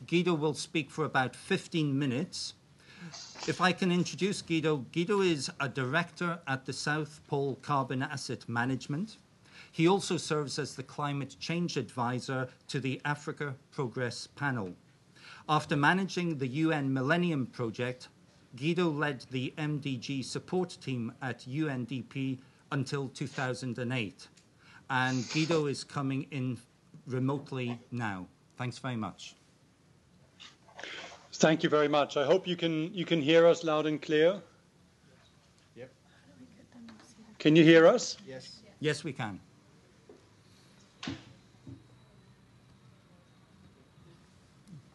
Guido will speak for about 15 minutes. If I can introduce Guido, Guido is a director at the South Pole Carbon Asset Management. He also serves as the climate change advisor to the Africa Progress Panel. After managing the UN Millennium Project, Guido led the MDG support team at UNDP until 2008. And Guido is coming in remotely now. Thanks very much. Thank you very much. I hope you can hear us loud and clear. Yep. Can you hear us? Yes. Yes, we can.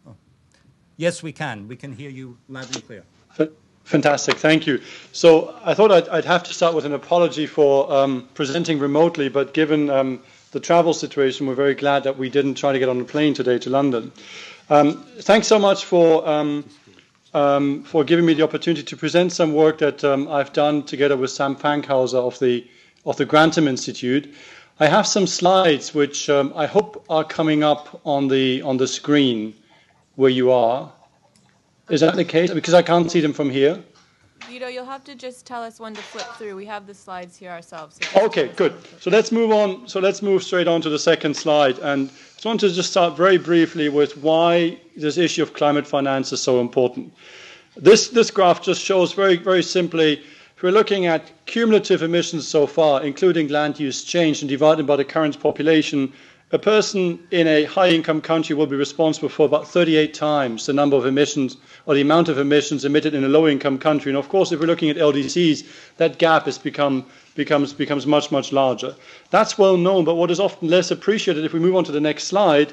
Oh. Yes, we can. We can hear you loud and clear. Fantastic, thank you. So I thought I'd have to start with an apology for presenting remotely, but given the travel situation, we're very glad that we didn't try to get on a plane today to London. Thanks so much for giving me the opportunity to present some work that I've done together with Sam Fankhauser of the Grantham Institute. I have some slides which I hope are coming up on the screen where you are. Is that the case? Because I can't see them from here. Guido, you'll have to just tell us when to flip through. We have the slides here ourselves. So okay, good. So let's move on. So let's move straight on to the second slide. And I just want to just start very briefly with why this issue of climate finance is so important. This graph just shows very, very simply, if we're looking at cumulative emissions so far, including land use change and divided by the current population, a person in a high-income country will be responsible for about 38 times the number of emissions or the amount of emissions emitted in a low-income country. And of course, if we're looking at LDCs, that gap becomes much, much larger. That's well known, but what is often less appreciated, if we move on to the next slide,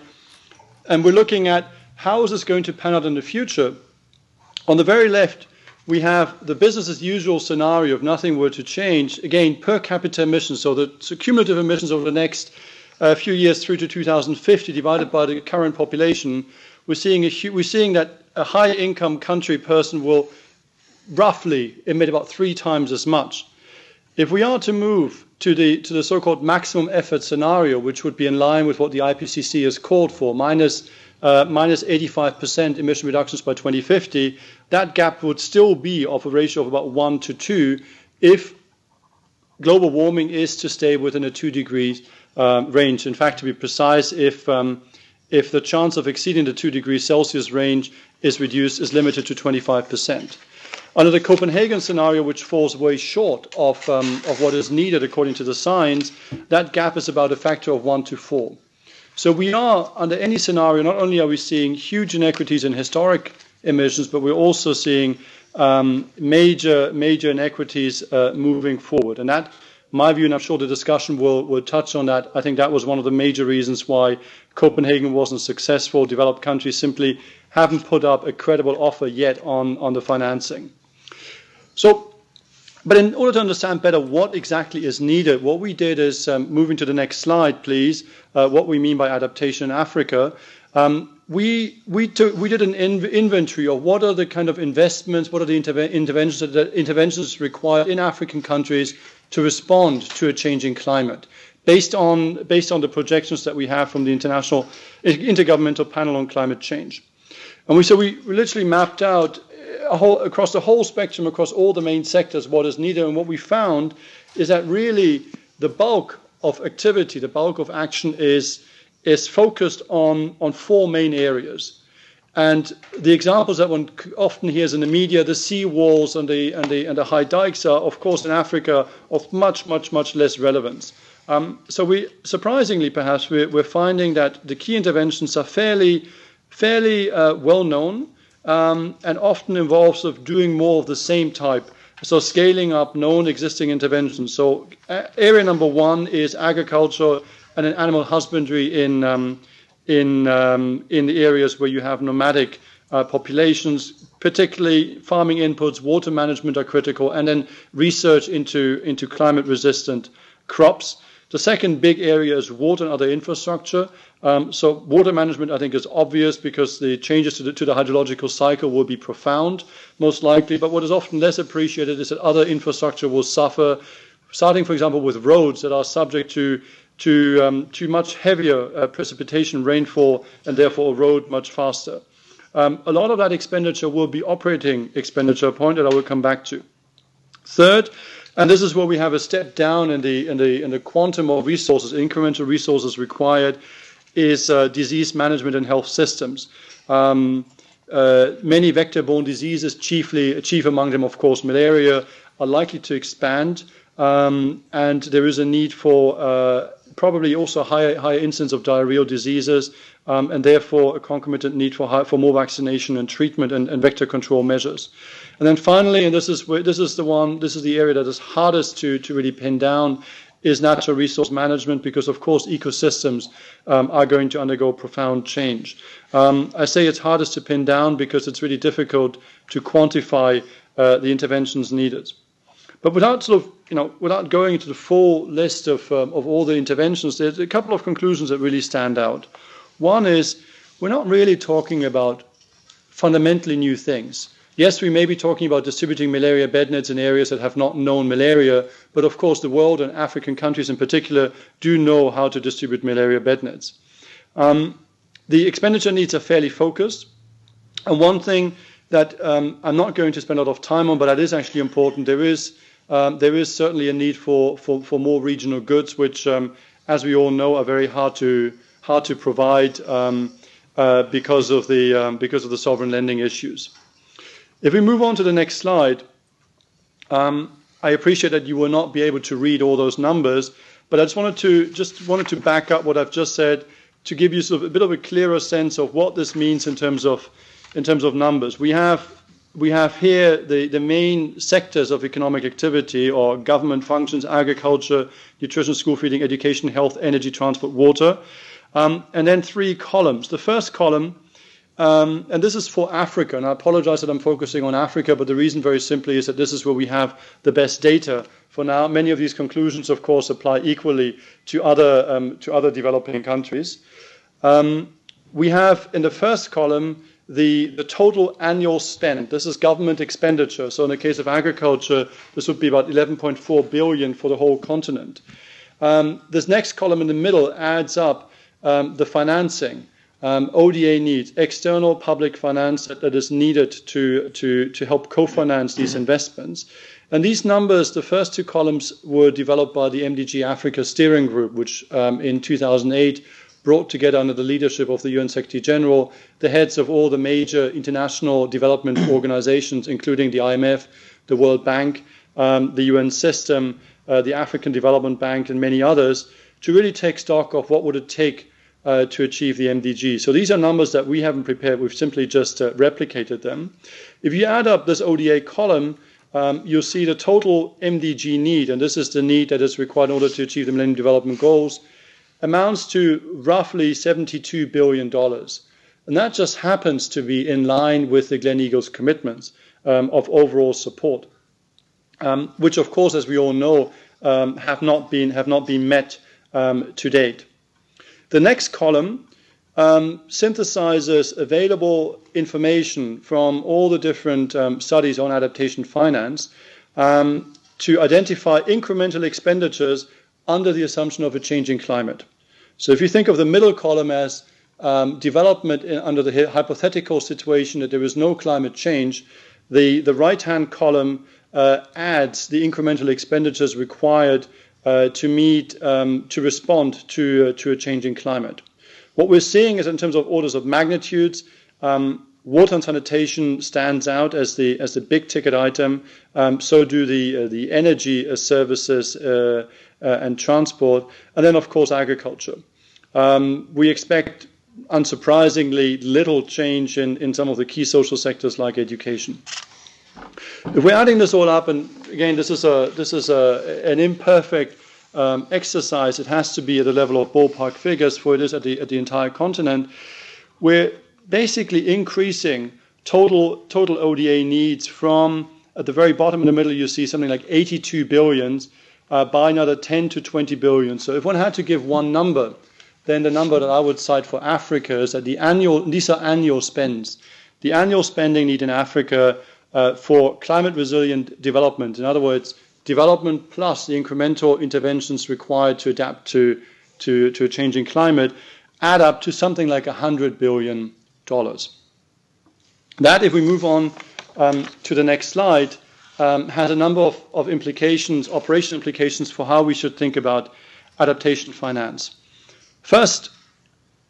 and we're looking at how is this going to pan out in the future. On the very left, we have the business as usual scenario if nothing were to change. Again, per capita emissions, so the cumulative emissions over the next few years through to 2050 divided by the current population, we're seeing that a high-income country person will roughly emit about 3 times as much. If we are to move to the so-called maximum effort scenario, which would be in line with what the IPCC has called for, minus 85% emission reductions by 2050, that gap would still be of a ratio of about 1 to 2 if global warming is to stay within a 2 degrees range. In fact, to be precise, if the chance of exceeding the 2 degrees Celsius range is limited to 25%. Under the Copenhagen scenario, which falls way short of what is needed according to the science, that gap is about a factor of 1 to 4. So we are, under any scenario, not only are we seeing huge inequities in historic emissions, but we're also seeing major inequities moving forward. And that, in my view, and I'm sure the discussion will touch on that, I think that was one of the major reasons why Copenhagen wasn't successful. Developed countries simply haven't put up a credible offer yet on the financing. So, but in order to understand better what exactly is needed, what we did is, moving to the next slide, please, what we mean by adaptation in Africa. We did an inventory of what are the kind of investments, what are the interventions required in African countries to respond to a changing climate, based on the projections that we have from the Intergovernmental Panel on Climate Change. And we literally mapped out across the whole spectrum, across all the main sectors, what is needed. And what we found is that really the bulk of activity, the bulk of action is focused on 4 main areas. And the examples that one often hears in the media, the sea walls and the high dikes, are, of course, in Africa of much less relevance. So we, surprisingly perhaps, we're finding that the key interventions are fairly well known, and often involves of doing more of the same type. So scaling up known existing interventions. So area number 1 is agriculture and animal husbandry in the areas where you have nomadic populations, particularly farming inputs, water management are critical, and then research into climate-resistant crops. The second big area is water and other infrastructure. So water management, I think, is obvious because the changes to the hydrological cycle will be profound, most likely. But what is often less appreciated is that other infrastructure will suffer, starting, for example, with roads that are subject to much heavier precipitation rainfall and therefore erode much faster. a lot of that expenditure will be operating expenditure, a point that I will come back to. Third, and this is where we have a step down in the quantum of resources, incremental resources required, is disease management and health systems. Many vector-borne diseases, chief among them, of course, malaria, are likely to expand, and there is a need for probably also higher incidence of diarrheal diseases, and therefore a concomitant need for more vaccination and treatment and vector control measures. And then finally, and this is the area that is hardest to really pin down, is natural resource management, because of course ecosystems are going to undergo profound change. I say it's hardest to pin down because it's really difficult to quantify the interventions needed. But without without going into the full list of all the interventions, there's a couple of conclusions that really stand out. One is we're not really talking about fundamentally new things. Yes, we may be talking about distributing malaria bed nets in areas that have not known malaria, but of course the world and African countries in particular do know how to distribute malaria bed nets. The expenditure needs are fairly focused, and one thing that I'm not going to spend a lot of time on, but that is actually important, there is certainly a need for more regional goods, which, as we all know, are very hard to provide because of the sovereign lending issues. If we move on to the next slide, I appreciate that you will not be able to read all those numbers, but I just wanted to back up what I've just said to give you sort of a bit of a clearer sense of what this means in terms of numbers. We have here the main sectors of economic activity or government functions: agriculture, nutrition, school feeding, education, health, energy, transport, water, and then three columns. The first column, and this is for Africa, and I apologize that I'm focusing on Africa, but the reason very simply is that this is where we have the best data for now. Many of these conclusions, of course, apply equally to other developing countries. We have in the first column the total annual spend. This is government expenditure. So in the case of agriculture, this would be about 11.4 billion for the whole continent. This next column in the middle adds up the financing. ODA needs, external public finance that is needed to help co-finance these investments. And these numbers, the first two columns, were developed by the MDG Africa Steering Group, which in 2008 brought together under the leadership of the UN Secretary General the heads of all the major international development organizations, including the IMF, the World Bank, the UN system, the African Development Bank, and many others, to really take stock of what would it take to achieve the MDG. So these are numbers that we haven't prepared, we've simply just replicated them. If you add up this ODA column, you'll see the total MDG need, and this is the need that is required in order to achieve the Millennium Development Goals, amounts to roughly $72 billion. And that just happens to be in line with the Gleneagles commitments of overall support, which of course, as we all know, have not been met to date. The next column synthesizes available information from all the different studies on adaptation finance to identify incremental expenditures under the assumption of a changing climate. So if you think of the middle column as development under the hypothetical situation that there is no climate change, the right-hand column adds the incremental expenditures required to respond to a changing climate. What we're seeing is, in terms of orders of magnitudes, water and sanitation stands out as the big ticket item. So do the energy services and transport, and then of course agriculture. We expect, unsurprisingly, little change in some of the key social sectors like education. If we're adding this all up, and again, this is an imperfect exercise. It has to be at the level of ballpark figures, for it is at the entire continent. We're basically increasing total ODA needs from, at the very bottom in the middle, you see something like 82 billion by another 10 to 20 billion. So if one had to give one number, then the number that I would cite for Africa is that these are annual spends. The annual spending need in Africa for climate resilient development, in other words, development plus the incremental interventions required to adapt to a changing climate, add up to something like $100 billion. That, if we move on to the next slide, has a number of implications, operational implications for how we should think about adaptation finance. First,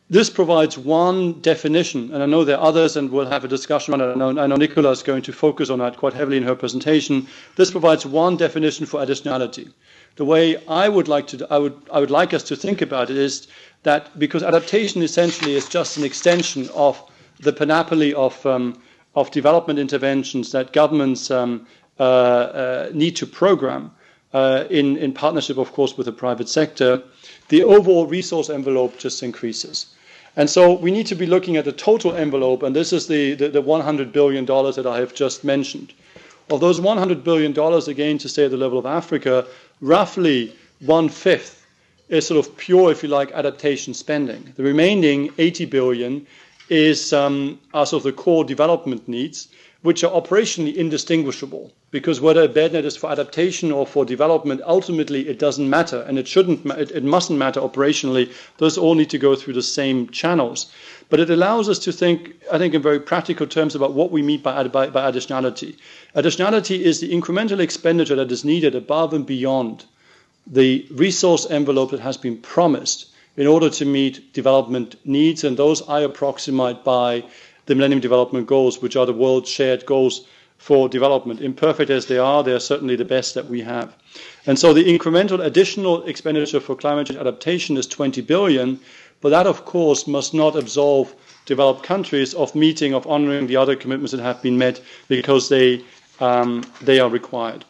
this provides one definition, and I know there are others, and we'll have a discussion on it. I know Nicola is going to focus on that quite heavily in her presentation. This provides one definition for additionality. The way I would like us to think about it is that because adaptation essentially is just an extension of the panoply of development interventions that governments need to program in partnership, of course, with the private sector, the overall resource envelope just increases. And so we need to be looking at the total envelope, and this is the $100 billion that I have just mentioned. Of those $100 billion, again, to stay at the level of Africa, roughly 1/5 is sort of pure, if you like, adaptation spending. The remaining 80 billion is are sort of the core development needs, which are operationally indistinguishable, because whether a bed net is for adaptation or for development, ultimately it doesn't matter, and it mustn't matter operationally. Those all need to go through the same channels. But it allows us to think, I think, in very practical terms about what we mean by additionality. Additionality is the incremental expenditure that is needed above and beyond the resource envelope that has been promised in order to meet development needs, and those I approximate by the Millennium Development Goals, which are the world's shared goals for development. Imperfect as they are certainly the best that we have. And so the incremental additional expenditure for climate change adaptation is 20 billion, but that, of course, must not absolve developed countries of honoring the other commitments that have been met, because they are required.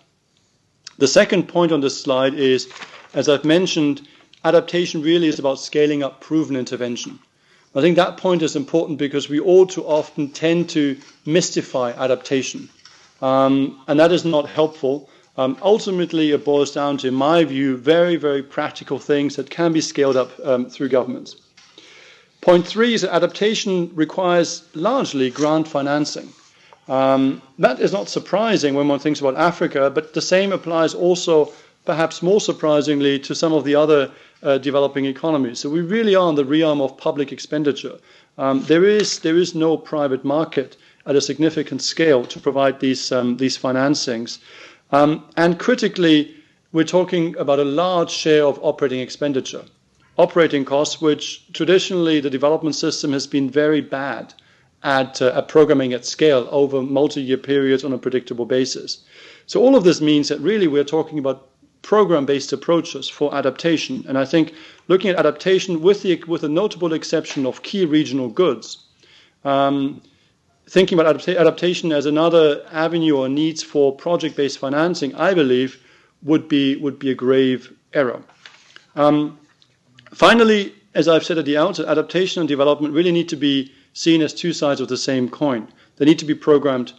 The second point on this slide is, as I've mentioned, adaptation really is about scaling up proven intervention. I think that point is important because we all too often tend to mystify adaptation, and that is not helpful. Ultimately, it boils down to, in my view, very, very practical things that can be scaled up through governments. Point 3 is that adaptation requires largely grant financing. That is not surprising when one thinks about Africa, but the same applies also, perhaps more surprisingly, to some of the other developing economies. So we really are in the realm of public expenditure. There is no private market at a significant scale to provide these financings. And critically, we're talking about a large share of operating expenditure. Operating costs, which traditionally the development system has been very bad at programming at scale over multi-year periods on a predictable basis. So all of this means that really we're talking about program-based approaches for adaptation. And I think looking at adaptation with a notable exception of key regional goods, thinking about adaptation as another avenue or needs for project-based financing, I believe, would be a grave error. Finally, as I've said at the outset, adaptation and development really need to be seen as two sides of the same coin. They need to be programmed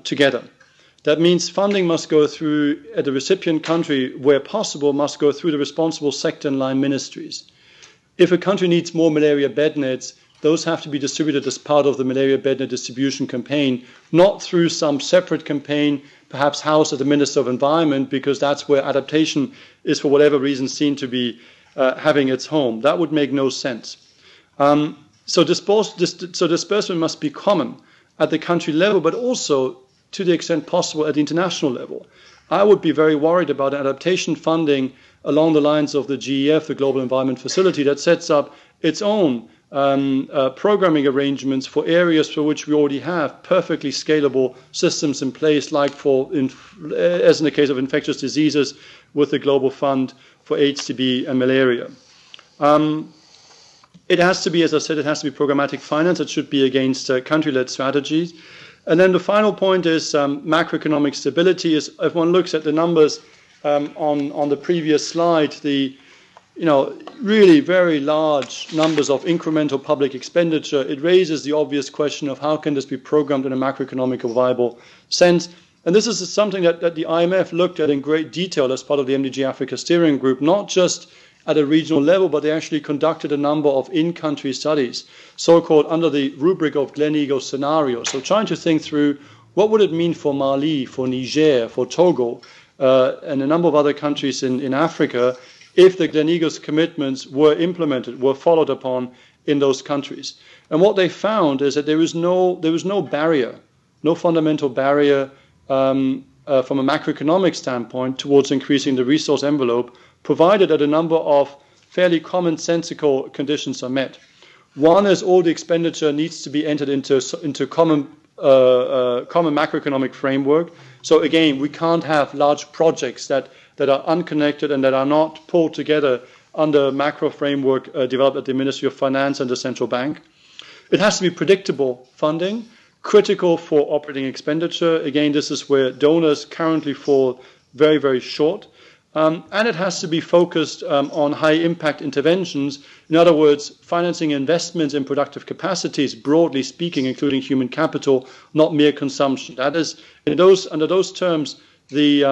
together. That means funding must go through, at the recipient country, where possible, must go through the responsible sector and line ministries. If a country needs more malaria bed nets, those have to be distributed as part of the malaria bed net distribution campaign, not through some separate campaign, perhaps housed at the Minister of Environment, because that's where adaptation is, for whatever reason, seen to be having its home. That would make no sense. So disbursement must be common at the country level, but also, to the extent possible, at the international level. I would be very worried about adaptation funding along the lines of the GEF, the Global Environment Facility, that sets up its own programming arrangements for areas for which we already have perfectly scalable systems in place, like as in the case of infectious diseases with the Global Fund for AIDS, TB, and malaria. It has to be, as I said, it has to be programmatic finance. It should be against country-led strategies. And then the final point is macroeconomic stability. Is if one looks at the numbers on the previous slide, the really very large numbers of incremental public expenditure, it raises the obvious question of how can this be programmed in a macroeconomic viable sense. And this is something that the IMF looked at in great detail as part of the MDG Africa Steering Group, not just at a regional level, but they actually conducted a number of in-country studies, so-called under the rubric of Gleneagles scenarios. So trying to think through what would it mean for Mali, for Niger, for Togo, and a number of other countries in Africa if the Gleneagles commitments were implemented, were followed upon in those countries. And what they found is that there was no barrier, no fundamental barrier from a macroeconomic standpoint towards increasing the resource envelope, provided that a number of fairly commonsensical conditions are met. One is all the expenditure needs to be entered into common macroeconomic framework. So again, we can't have large projects that are unconnected and that are not pulled together under macro framework developed at the Ministry of Finance and the central bank. It has to be predictable funding, critical for operating expenditure. Again, this is where donors currently fall very, very short. And it has to be focused on high-impact interventions. In other words, financing investments in productive capacities, broadly speaking, including human capital, not mere consumption. That is, under those terms, the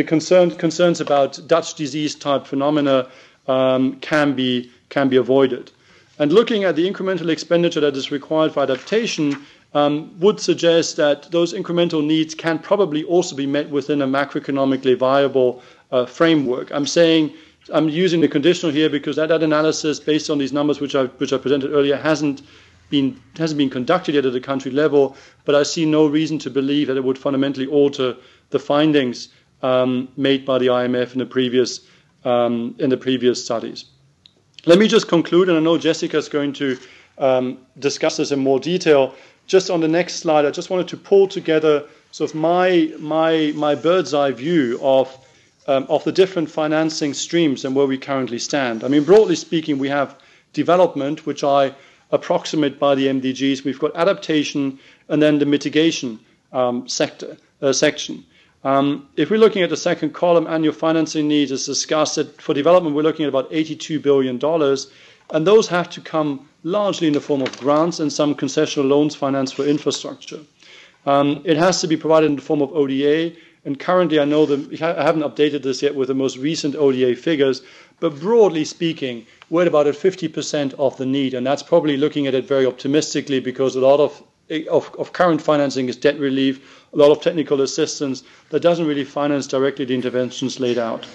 concerns about Dutch disease-type phenomena can be avoided. And looking at the incremental expenditure that is required for adaptation would suggest that those incremental needs can probably also be met within a macroeconomically viable framework. I'm using the conditional here because that analysis, based on these numbers which I presented earlier, hasn't been conducted yet at the country level. But I see no reason to believe that it would fundamentally alter the findings made by the IMF in the previous studies. Let me just conclude, and I know Jessica is going to discuss this in more detail. Just on the next slide, I just wanted to pull together sort of my bird's eye view of the different financing streams and where we currently stand. I mean, broadly speaking, we have development, which I approximate by the MDGs. We've got adaptation, and then the mitigation section. If we're looking at the second column, annual financing needs, as discussed, for development, we're looking at about $82 billion. And those have to come largely in the form of grants and some concessional loans financed for infrastructure. It has to be provided in the form of ODA. And currently, I know that I haven't updated this yet with the most recent ODA figures, but broadly speaking, we're at about 50% of the need. And that's probably looking at it very optimistically because a lot of current financing is debt relief, a lot of technical assistance that doesn't really finance directly the interventions laid out.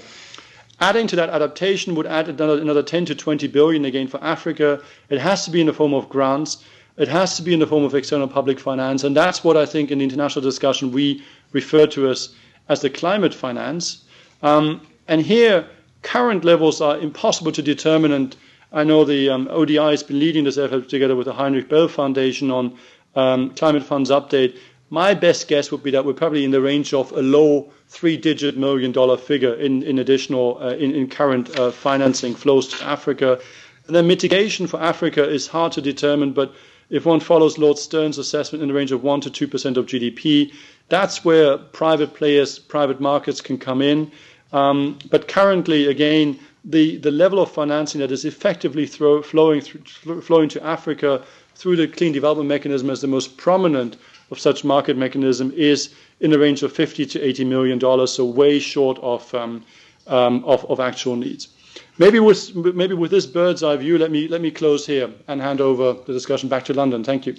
Adding to that, adaptation would add another 10 to 20 billion again for Africa. It has to be in the form of grants. It has to be in the form of external public finance. And that's what I think in the international discussion we refer to as the climate finance. And here, current levels are impossible to determine. And I know the ODI has been leading this effort together with the Heinrich Böll Foundation on Climate Funds update. My best guess would be that we're probably in the range of a low three-digit $1 million figure in additional in current financing flows to Africa. And then mitigation for Africa is hard to determine, but if one follows Lord Stern's assessment in the range of 1 to 2% of GDP, that's where private players, private markets can come in. But currently, again, the level of financing that is effectively flowing to Africa through the clean development mechanism as the most prominent of such market mechanism is in the range of $50 to $80 million, so way short of actual needs. Maybe with this bird's eye view, let me close here and hand over the discussion back to London. Thank you.